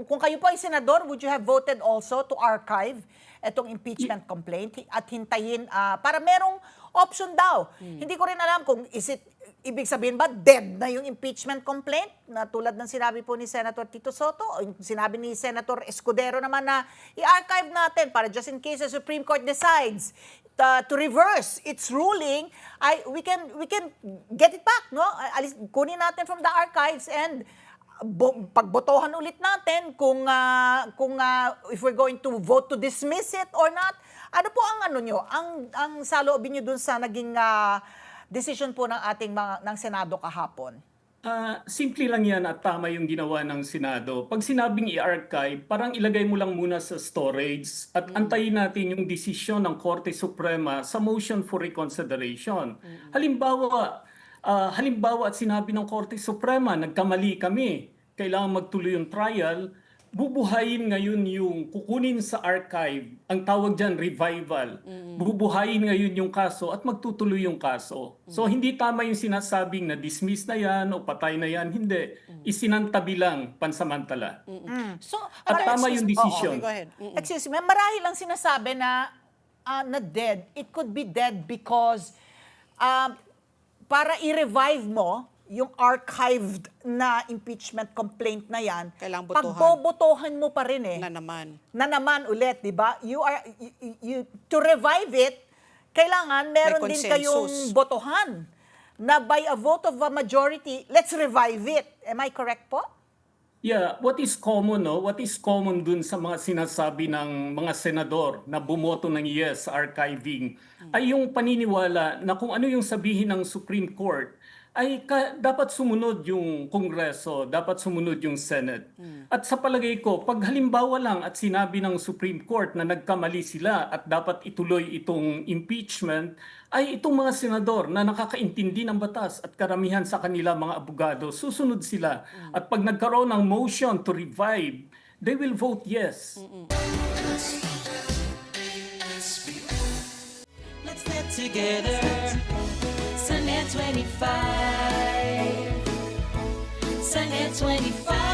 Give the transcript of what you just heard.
kung kayo po ay senador, would you have voted also to archive itong impeachment complaint at hintayin para merong option daw? Hindi ko rin alam kung ibig sabihin ba dead na yung impeachment complaint na tulad ng sinabi po ni Senator Tito Soto o yung sinabi ni Senator Escudero naman na i-archive natin para just in case the Supreme Court decides to reverse its ruling, we can get it back, no? Kunin natin from the archives and pagbotohan ulit natin kung if we're going to vote to dismiss it or not. Ano po ang ang saloobin niyo dun sa naging decision po ng ating ng Senado kahapon? Simple lang yan at tama yung ginawa ng Senado. Pag sinabing i-archive, parang ilagay mo lang muna sa storage at antayin natin yung desisyon ng Korte Suprema sa motion for reconsideration. Halimbawa at sinabi ng Korte Suprema, nagkamali kami, kailangan magtuloy yung trial, bubuhayin ngayon yung kukunin sa archive, ang tawag dyan revival. Bubuhayin ngayon yung kaso at magtutuloy yung kaso. So hindi tama yung sinasabing na dismiss na yan o patay na yan, hindi. Isinantabi lang pansamantala. So, At tama yung decision. Go ahead. Excuse me, marahil lang sinasabi na dead. It could be dead because para i-revive mo yung archived na impeachment complaint na yan, Kailangang botohan. pagbobotohan mo pa rin eh. Na naman. Ulit, di ba? To revive it, kailangan meron din consensus. kayong botohan na by a vote of a majority, let's revive it. Am I correct po? Yeah, what is common dun sa mga sinasabi ng mga senador na bumoto ng yes sa archiving ay yung paniniwala na kung ano yung sabihin ng Supreme Court ay dapat sumunod yung Kongreso, dapat sumunod yung Senate. At sa palagay ko, pag halimbawa lang at sinabi ng Supreme Court na nagkamali sila at dapat ituloy itong impeachment, ay itong mga senador na nakakaintindi ng batas at karamihan sa kanila mga abogado, susunod sila. At pag nagkaroon ng motion to revive, they will vote yes. Let's get together. Sunnet 25. Sunnet 25.